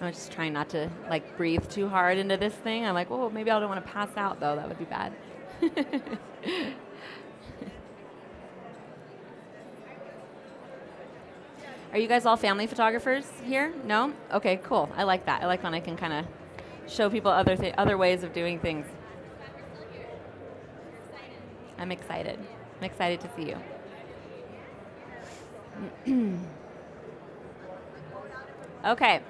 I'm just trying not to like breathe too hard into this thing. I'm like, oh, maybe I don't want to pass out though. That would be bad. Are you guys all family photographers here? No? Okay, cool. I like that. I like when I can kind of show people other ways of doing things. I'm excited. I'm excited to see you. Okay.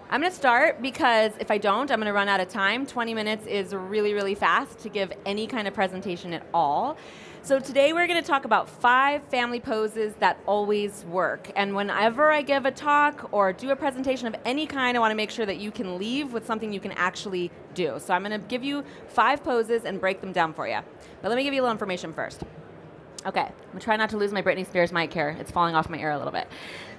I'm going to start because if I don't, I'm going to run out of time. 20 minutes is really, really fast to give any kind of presentation at all. So today we're going to talk about 5 family poses that always work. And whenever I give a talk or do a presentation of any kind, I want to make sure that you can leave with something you can actually do. So I'm going to give you 5 poses and break them down for you. But let me give you a little information first. Okay, I'm going to try not to lose my Britney Spears mic here. It's falling off my ear a little bit.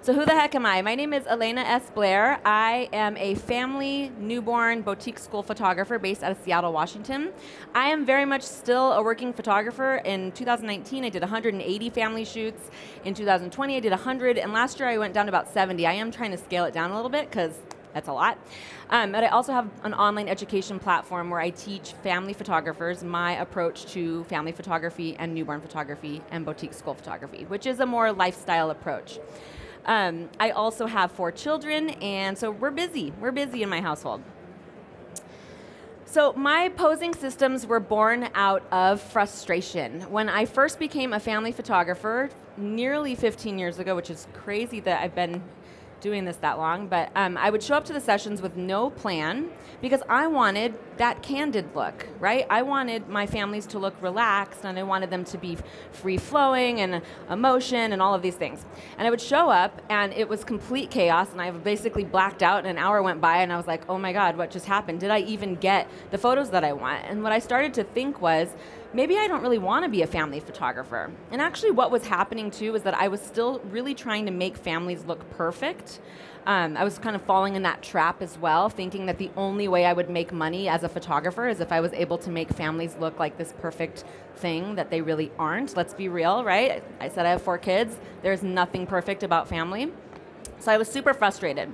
So who the heck am I? My name is Elena S Blair. I am a family newborn boutique school photographer based out of Seattle, Washington. I am very much still a working photographer. In 2019, I did 180 family shoots. In 2020, I did 100. And last year, I went down to about 70. I am trying to scale it down a little bit because that's a lot. But I also have an online education platform where I teach family photographers my approach to family photography and newborn photography and boutique school photography, which is a more lifestyle approach. I also have 4 children, and so we're busy. We're busy in my household. So my posing systems were born out of frustration. When I first became a family photographer nearly 15 years ago, which is crazy that I've been doing this that long, but I would show up to the sessions with no plan because I wanted that candid look, right? I wanted my families to look relaxed and I wanted them to be free-flowing and emotion and all of these things. And I would show up and it was complete chaos and I basically blacked out and an hour went by and I was like, oh my God, what just happened? Did I even get the photos that I want? And what I started to think was, maybe I don't really want to be a family photographer. And actually what was happening too was that I was still really trying to make families look perfect. I was kind of falling in that trap as well, thinking that the only way I would make money as a photographer is if I was able to make families look like this perfect thing that they really aren't. Let's be real, right? I said I have 4 kids. There's nothing perfect about family. So I was super frustrated.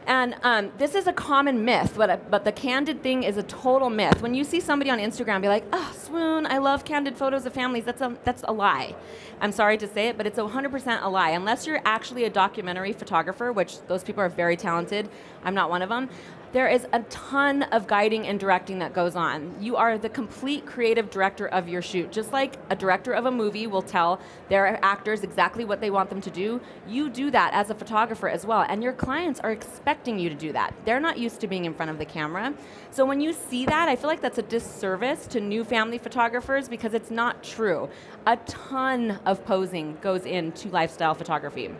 And this is a common myth, but the candid thing is a total myth. When you see somebody on Instagram be like, oh, swoon, I love candid photos of families, that's a lie. I'm sorry to say it, but it's 100% a lie. Unless you're actually a documentary photographer, which those people are very talented, I'm not one of them, there is a ton of guiding and directing that goes on. You are the complete creative director of your shoot. Just like a director of a movie will tell their actors exactly what they want them to do, you do that as a photographer as well. And your clients are expecting you to do that. They're not used to being in front of the camera. So when you see that, I feel like that's a disservice to new family photographers because it's not true. A ton of posing goes into lifestyle photography.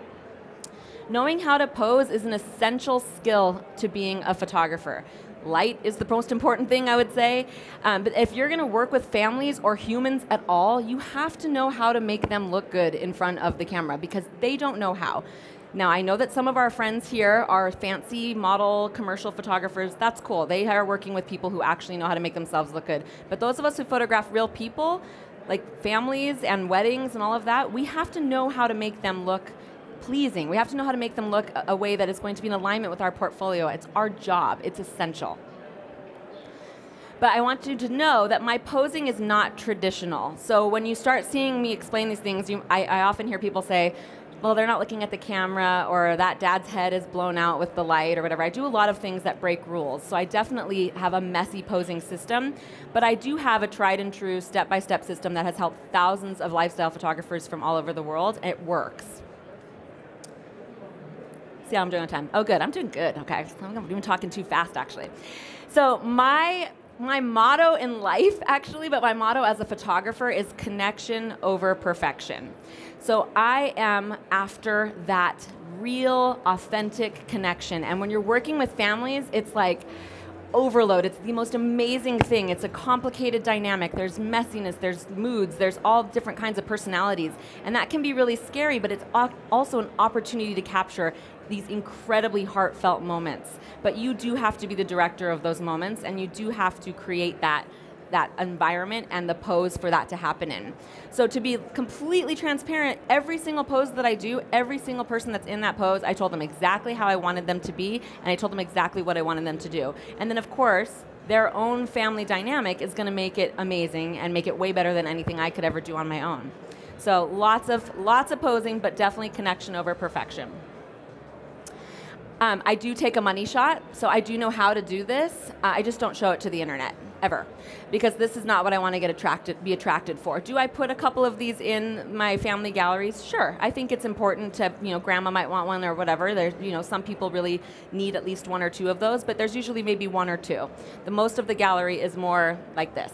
Knowing how to pose is an essential skill to being a photographer. Light is the most important thing, I would say. But if you're going to work with families or humans at all, you have to know how to make them look good in front of the camera because they don't know how. Now, I know that some of our friends here are fancy model commercial photographers. That's cool. They are working with people who actually know how to make themselves look good. But those of us who photograph real people, like families and weddings and all of that, we have to know how to make them look pleasing. We have to know how to make them look a way that is going to be in alignment with our portfolio. It's our job. It's essential. But I want you to know that my posing is not traditional. So when you start seeing me explain these things, I often hear people say, well, they're not looking at the camera, or that dad's head is blown out with the light, or whatever. I do a lot of things that break rules. So I definitely have a messy posing system, but I do have a tried and true step-by-step system that has helped thousands of lifestyle photographers from all over the world. It works. See how I'm doing on time? Oh, good. I'm doing good. Okay. I'm even talking too fast, actually. So my motto in life, actually, but my motto as a photographer is connection over perfection. So I am after that real, authentic connection. And when you're working with families, it's like overload. It's the most amazing thing. It's a complicated dynamic. There's messiness, there's moods, there's all different kinds of personalities. And that can be really scary, but it's also an opportunity to capture these incredibly heartfelt moments. But you do have to be the director of those moments, and you do have to create that that environment and the pose for that to happen in. So to be completely transparent, every single pose that I do, every single person that's in that pose, I told them exactly how I wanted them to be, and I told them exactly what I wanted them to do. And then of course, their own family dynamic is going to make it amazing and make it way better than anything I could ever do on my own. So lots of posing, but definitely connection over perfection. I do take a money shot, so I do know how to do this. I just don't show it to the internet, ever, because this is not what I want to be attracted for. Do I put a couple of these in my family galleries? Sure. I think it's important to, grandma might want one or whatever. There's, some people really need at least one or two of those, but there's usually maybe one or two. The most of the gallery is more like this.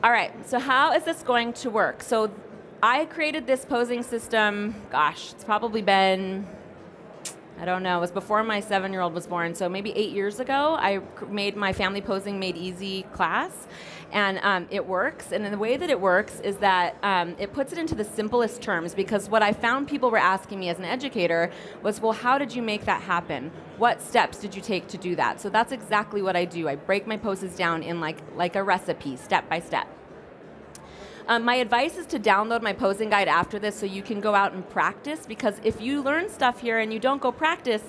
All right, so how is this going to work? So I created this posing system, gosh, it's probably been, I don't know, it was before my 7-year-old was born, so maybe 8 years ago, I made my Family Posing Made Easy class, and it works. And the way that it works is that it puts it into the simplest terms, because what I found people were asking me as an educator was, well, how did you make that happen? What steps did you take to do that? So that's exactly what I do. I break my poses down in like a recipe, step by step. My advice is to download my posing guide after this so you can go out and practice, because if you learn stuff here and you don't go practice,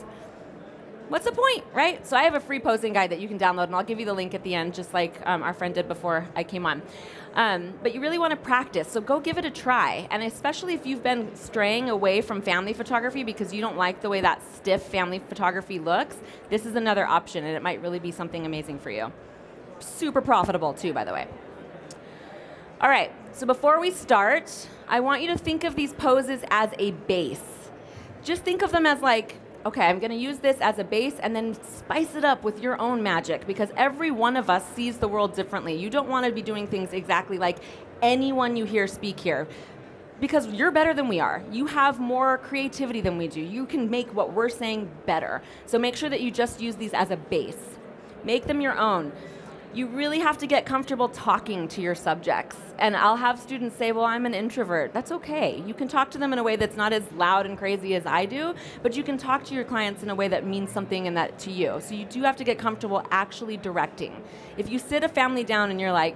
what's the point, right? So I have a free posing guide that you can download, and I'll give you the link at the end, just like our friend did before I came on. But you really want to practice, so go give it a try. And especially if you've been straying away from family photography because you don't like the way that stiff family photography looks, this is another option, and it might really be something amazing for you. Super profitable too, by the way. All right, so before we start, I want you to think of these poses as a base. Just think of them as like, okay, I'm going to use this as a base, and then spice it up with your own magic, because every one of us sees the world differently. You don't want to be doing things exactly like anyone you hear speak here, because you're better than we are. You have more creativity than we do. You can make what we're saying better. So make sure that you just use these as a base. Make them your own. You really have to get comfortable talking to your subjects. And I'll have students say, well, I'm an introvert. That's okay. You can talk to them in a way that's not as loud and crazy as I do, but you can talk to your clients in a way that means something and that to you. So you do have to get comfortable actually directing. If you sit a family down and you're like,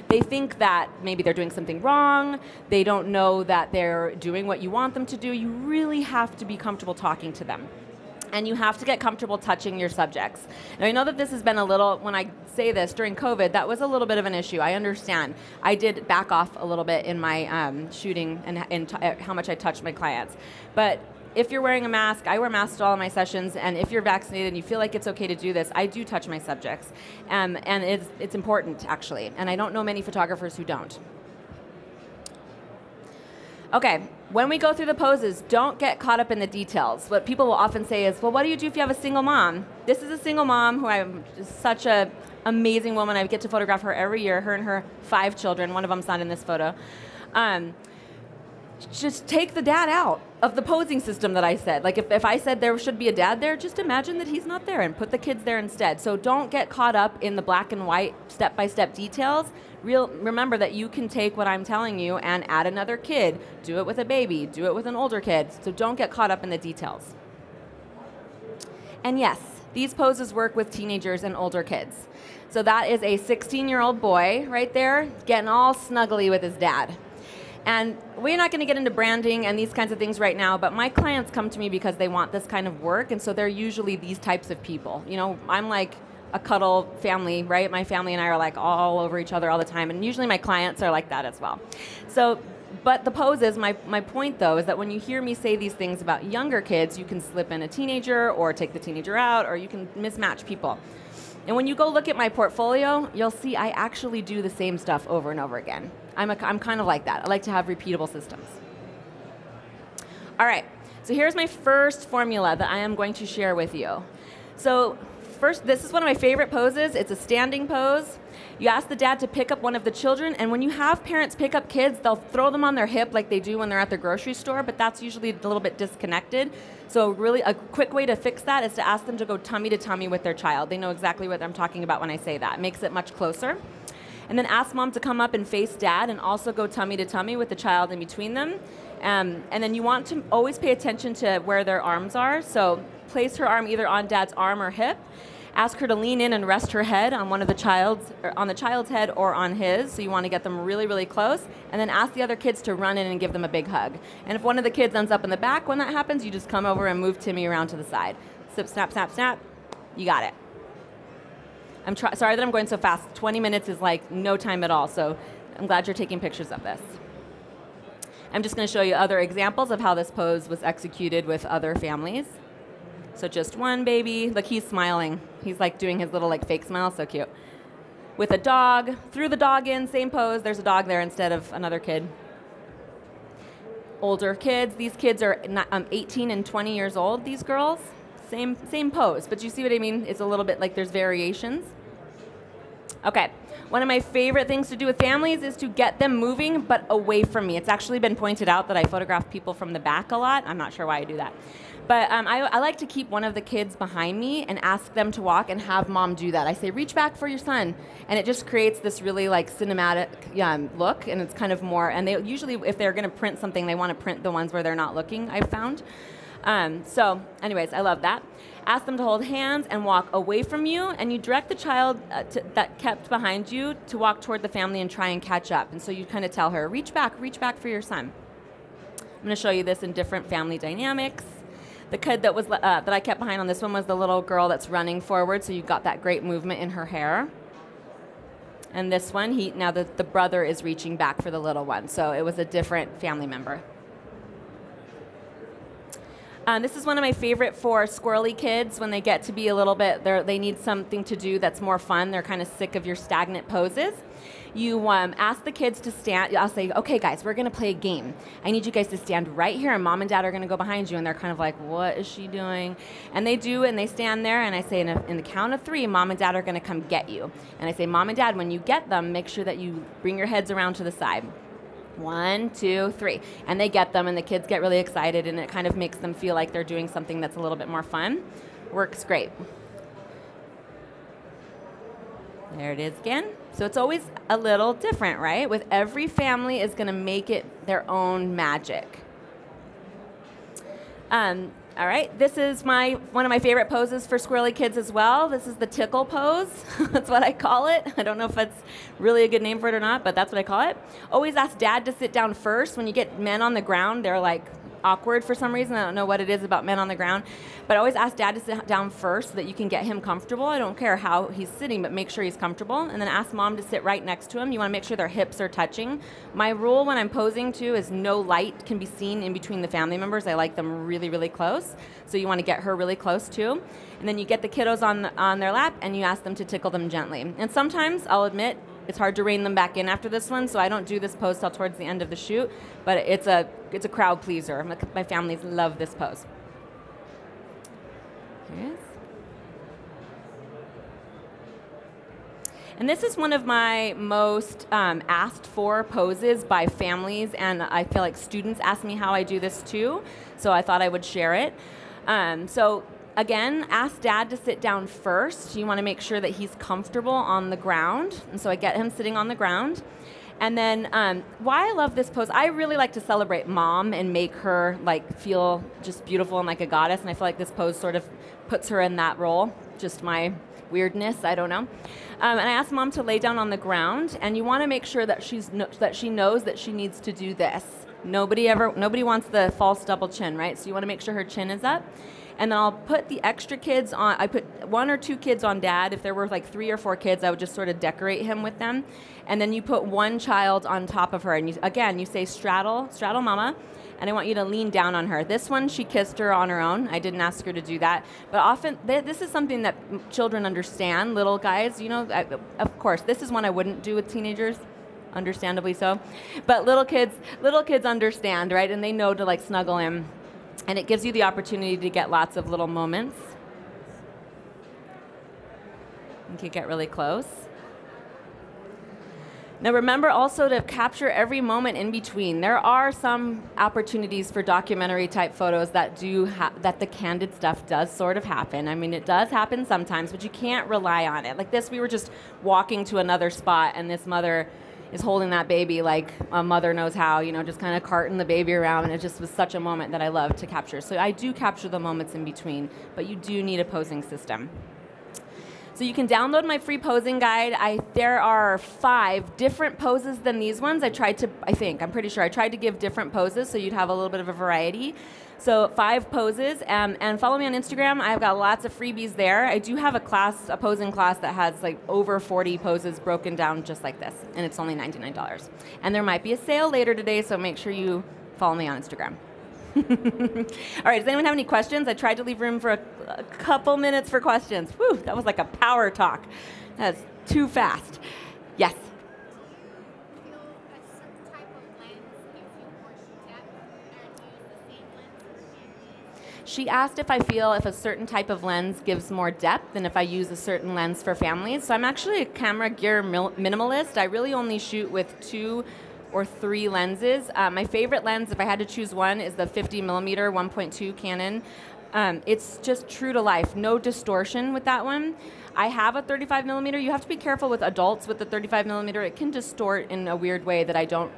they think that maybe they're doing something wrong, they don't know that they're doing what you want them to do, you really have to be comfortable talking to them. And you have to get comfortable touching your subjects. Now, I know that this has been a little, when I say this, during COVID, that was a little bit of an issue. I understand. I did back off a little bit in my shooting and how much I touched my clients. But if you're wearing a mask, I wear masks to all of my sessions, and if you're vaccinated and you feel like it's okay to do this, I do touch my subjects. And it's important, actually. And I don't know many photographers who don't. Okay, when we go through the poses, don't get caught up in the details. What people will often say is, well, what do you do if you have a single mom? This is a single mom who I'm just such an amazing woman. I get to photograph her every year, her and her 5 children. One of them's not in this photo. Just take the dad out of the posing system that I said. Like if I said there should be a dad there, just imagine that he's not there and put the kids there instead. So don't get caught up in the black and white step-by-step details. Remember that you can take what I'm telling you and add another kid, do it with a baby, do it with an older kid. So don't get caught up in the details. And yes, these poses work with teenagers and older kids. So that is a 16-year-old boy right there getting all snuggly with his dad. And we're not going to get into branding and these kinds of things right now, but my clients come to me because they want this kind of work, and so they're usually these types of people. You know, I'm like a cuddle family, right? My family and I are like all over each other all the time, and usually my clients are like that as well. So, but the poses, my point though, is that when you hear me say these things about younger kids, you can slip in a teenager or take the teenager out, or you can mismatch people. And when you go look at my portfolio, you'll see I actually do the same stuff over and over again. I'm kind of like that. I like to have repeatable systems. All right, so here's my first formula that I am going to share with you. So first, this is one of my favorite poses. It's a standing pose. You ask the dad to pick up one of the children, and when you have parents pick up kids, they'll throw them on their hip like they do when they're at the grocery store, but that's usually a little bit disconnected. So really a quick way to fix that is to ask them to go tummy to tummy with their child. They know exactly what I'm talking about when I say that. It makes it much closer. And then ask mom to come up and face dad and also go tummy to tummy with the child in between them. And then you want to always pay attention to where their arms are. So place her arm either on dad's arm or hip. Ask her to lean in and rest her head on on the child's head or on his. So you want to get them really, really close. And then ask the other kids to run in and give them a big hug. And if one of the kids ends up in the back when that happens, you just come over and move Timmy around to the side. Snip, snap, snap, snap. You got it. I'm sorry that I'm going so fast. 20 minutes is like no time at all. So I'm glad you're taking pictures of this. I'm just going to show you other examples of how this pose was executed with other families. So just one baby. Look, he's smiling. He's like doing his little like fake smile. So cute. With a dog. Threw the dog in. Same pose. There's a dog there instead of another kid. Older kids. These kids are 18 and 20 years old, these girls. Same pose. But you see what I mean? It's a little bit like there's variations. Okay. One of my favorite things to do with families is to get them moving, but away from me. It's actually been pointed out that I photograph people from the back a lot. I'm not sure why I do that. But I like to keep one of the kids behind me and ask them to walk and have mom do that. I say, reach back for your son. And it just creates this really like cinematic look, and it's kind of more, and they usually, if they're going to print something, they want to print the ones where they're not looking, I've found. So anyways, I love that. Ask them to hold hands and walk away from you, and you direct the child that kept behind you to walk toward the family and try and catch up. And so you kind of tell her, reach back for your son. I'm going to show you this in different family dynamics. The kid that was that I kept behind on this one was the little girl that's running forward, so you got that great movement in her hair. And this one, now the brother is reaching back for the little one, so it was a different family member. This is one of my favorite for squirrely kids when they get to be a little bit, they need something to do that's more fun. They're kind of sick of your stagnant poses. You ask the kids to stand. I'll say, okay, guys, we're going to play a game. I need you guys to stand right here, and mom and dad are going to go behind you. And they're kind of like, what is she doing? And they do, and they stand there, and I say, in the count of 3, mom and dad are going to come get you. And I say, mom and dad, when you get them, make sure that you bring your heads around to the side. 1, 2, 3. And they get them, and the kids get really excited, and it kind of makes them feel like they're doing something that's a little bit more fun. Works great. There it is again. So it's always a little different, right? With every family is going to make it their own magic. All right, this is one of my favorite poses for squirrely kids as well. This is the tickle pose. That's what I call it. I don't know if that's really a good name for it or not, but that's what I call it. Always ask dad to sit down first. When you get men on the ground, they're like awkward for some reason. I don't know what it is about men on the ground, but always ask dad to sit down first so that you can get him comfortable. I don't care how he's sitting, but make sure he's comfortable. And then ask mom to sit right next to him. You want to make sure their hips are touching. My rule when I'm posing too is no light can be seen in between the family members. I like them really, really close. So you want to get her really close too. And then you get the kiddos on their lap and you ask them to tickle them gently. And sometimes, I'll admit, it's hard to rein them back in after this one, so I don't do this pose till towards the end of the shoot, but it's a crowd pleaser. My families love this pose. Here it is. And this is one of my most asked for poses by families, and I feel like students ask me how I do this too, so I thought I would share it. So again, ask dad to sit down first. You want to make sure that he's comfortable on the ground. And so I get him sitting on the ground. And then why I love this pose, I really like to celebrate mom and make her like feel just beautiful and like a goddess. And I feel like this pose sort of puts her in that role. Just my weirdness, I don't know. And I asked mom to lay down on the ground. And you want to make sure that she knows that she needs to do this. Nobody wants the false double chin, right? So you want to make sure her chin is up. And then I'll put the extra kids on. I put 1 or 2 kids on dad. If there were like 3 or 4 kids, I would just sort of decorate him with them. And then you put 1 child on top of her. And you say straddle mama. And I want you to lean down on her. This one, she kissed her on her own. I didn't ask her to do that. But often, this is something that children understand, little guys. You know, of course, this is one I wouldn't do with teenagers. Understandably so. But little kids understand, right? And they know to like snuggle him. And it gives you the opportunity to get lots of little moments. You can get really close. Now remember also to capture every moment in between. There are some opportunities for documentary type photos that that the candid stuff does sort of happen. I mean, it does happen sometimes, but you can't rely on it. Like this, we were just walking to another spot and this mother is holding that baby like a mother knows how, you know, just kind of carting the baby around, and it just was such a moment that I love to capture. So I do capture the moments in between, but you do need a posing system. So you can download my free posing guide. There are 5 different poses than these ones. I'm pretty sure I tried to give different poses so you'd have a little bit of a variety. So 5 poses, and follow me on Instagram. I've got lots of freebies there. I do have a posing class that has like over 40 poses broken down just like this, and it's only $99. And there might be a sale later today, so make sure you follow me on Instagram. All right, does anyone have any questions? I tried to leave room for a couple minutes for questions. Whew, that was like a power talk. That's too fast. Yes? She asked if I feel if a certain type of lens gives more depth than if I use a certain lens for families. So I'm actually a camera gear minimalist. I really only shoot with 2 or 3 lenses. My favorite lens, if I had to choose one, is the 50mm 1.2 Canon. It's just true to life, no distortion with that one. I have a 35mm. You have to be careful with adults with the 35mm. It can distort in a weird way that I don't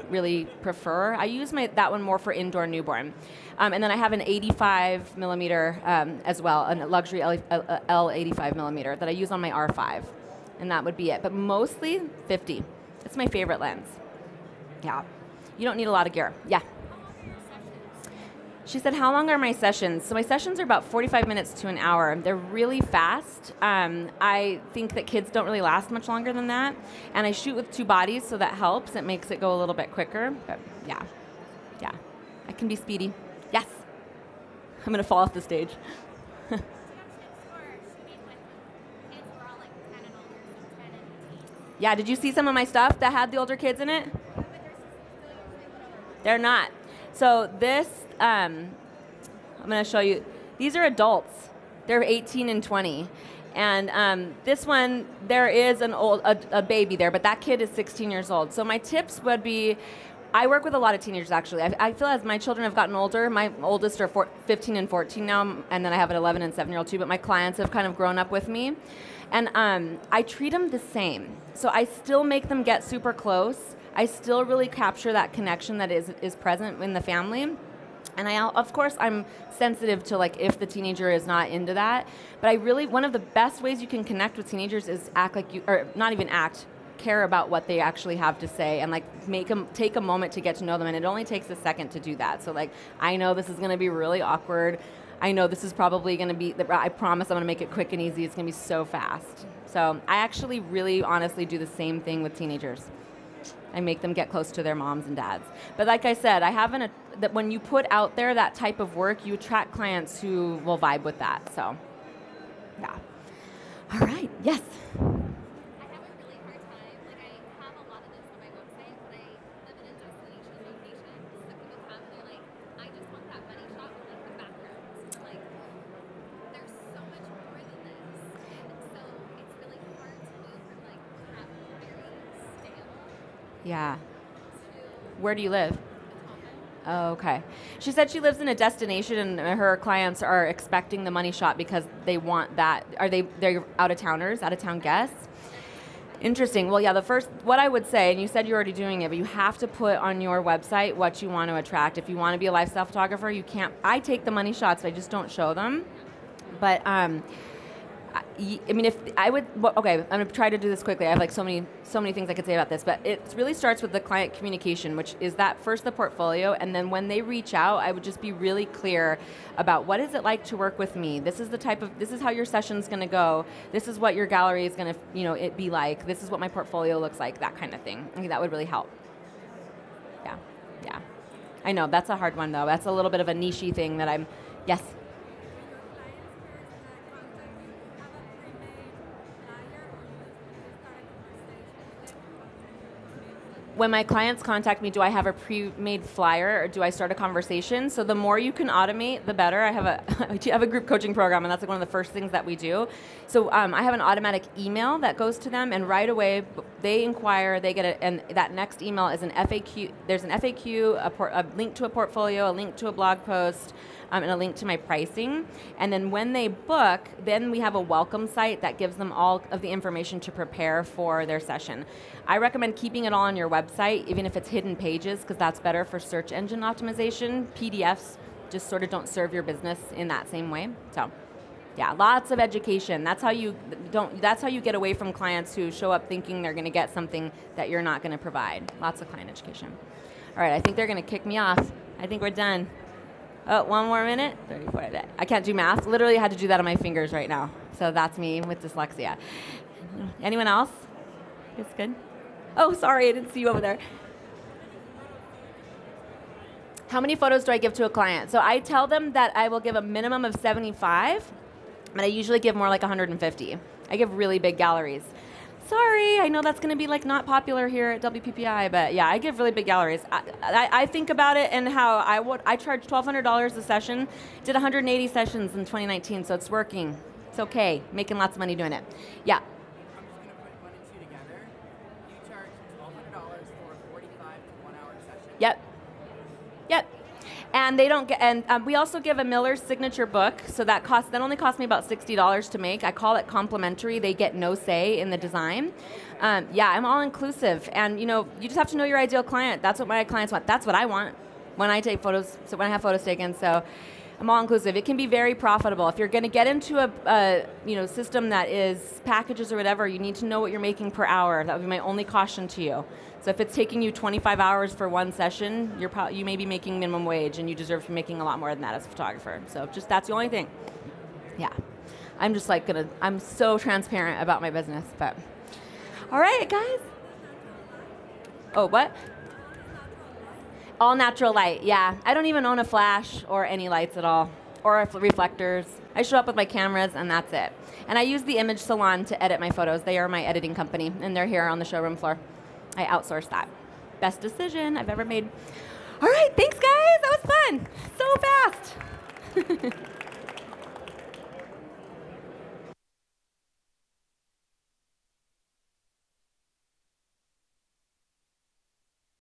really prefer. I use that one more for indoor newborn. And then I have an 85mm as well, a luxury L85mm that I use on my R5. And that would be it. But mostly 50. It's my favorite lens. Yeah. You don't need a lot of gear. Yeah. She said, how long are my sessions? So my sessions are about 45 minutes to an hour. They're really fast. I think that kids don't really last much longer than that. And I shoot with 2 bodies, so that helps. It makes it go a little bit quicker. But yeah. Yeah. I can be speedy. Yes. I'm going to fall off the stage. Yeah, did you see some of my stuff that had the older kids in it? They're not. So this, I'm going to show you. These are adults. They're 18 and 20. And this one, there is a baby there, but that kid is 16 years old. So my tips would be, I work with a lot of teenagers, actually. I feel as my children have gotten older, my oldest are 15 and 14 now, and then I have an 11 and 7-year-old too, but my clients have kind of grown up with me. And I treat them the same. So I still make them get super close. I still really capture that connection that is present in the family. And of course, I'm sensitive to like if the teenager is not into that. But one of the best ways you can connect with teenagers is act like you, or not even act, care about what they actually have to say, and like make them take a moment to get to know them. And it only takes a second to do that. So like, I know this is going to be really awkward. I know this is probably going to be, I promise I'm going to make it quick and easy. It's going to be so fast. So I actually really honestly do the same thing with teenagers. I make them get close to their moms and dads. But like I said, that when you put out there that type of work, you attract clients who will vibe with that. So, yeah. All right. Yes. I have a really hard time. Like I have a lot of this on my website, but I live in a destination location. So people come and they're like, I just want that money shot with like the background. Like there's so much more than this. And so it's really hard to move from like that very stale. Yeah. Where do you live? Oh, okay. She said she lives in a destination and her clients are expecting the money shot because they want that. They're out-of-town guests? Interesting. Well, yeah, what I would say, and you said you're already doing it, but you have to put on your website what you want to attract. If you want to be a lifestyle photographer, you can't. I take the money shots, I just don't show them. But, I mean, okay, I'm going to try to do this quickly. I have like so many things I could say about this, but it really starts with the client communication, which is that first the portfolio, and then when they reach out, I would just be really clear about what is it like to work with me. This is how your session's going to go. This is what your gallery is going to, it be like. This is what my portfolio looks like. That kind of thing. I think that would really help. Yeah, yeah. I know that's a hard one though. That's a little bit of a niche-y thing that yes. When my clients contact me, do I have a pre-made flyer or do I start a conversation? So the more you can automate, the better. I have a group coaching program, and that's like one of the first things that we do. So I have an automatic email that goes to them, and right away they inquire, they get it, and that next email is an FAQ. There's an FAQ, a link to a portfolio, a link to a blog post, and a link to my pricing. And then when they book, then we have a welcome site that gives them all of the information to prepare for their session. I recommend keeping it all on your website, even if it's hidden pages, because that's better for search engine optimization. PDFs just sort of don't serve your business in that same way. So, Yeah, lots of education. That's how you get away from clients who show up thinking they're going to get something that you're not going to provide. Lots of client education. All right, I think they're going to kick me off. I think we're done. Oh, one more minute. 34. I can't do math. Literally had to do that on my fingers right now. So that's me with dyslexia. Anyone else? It's good. Oh, sorry, I didn't see you over there. How many photos do I give to a client? So I tell them that I will give a minimum of 75, but I usually give more like 150. I give really big galleries. Sorry, I know that's going to be like not popular here at WPPI, but yeah, I give really big galleries. I think about it and how I charge $1,200 a session. Did 180 sessions in 2019, so it's working. It's okay, making lots of money doing it. Yeah. I'm just going to put one and two together. You charge $1,200 for a 45 to 1 hour session. Yep. Yep. And they don't get, and we also give a Miller's signature book, so that only costs me about $60 to make. I call it complimentary. They get no say in the design. Yeah, I'm all inclusive, and you just have to know your ideal client. That's what my clients want. That's what I want when I take photos. So when I have photos taken, so I'm all inclusive. It can be very profitable if you're going to get into a system that is packages or whatever. You need to know what you're making per hour. That would be my only caution to you. So if it's taking you 25 hours for one session, you may be making minimum wage, and you deserve to be making a lot more than that as a photographer. So that's the only thing. Yeah, I'm just like I'm so transparent about my business. But all right, guys. Oh, what? All natural light. Yeah, I don't even own a flash or any lights at all, or reflectors. I show up with my cameras, and that's it. And I use the Image Salon to edit my photos. They are my editing company, and they're here on the showroom floor. I outsource that. Best decision I've ever made. All right, thanks guys, that was fun. So fast.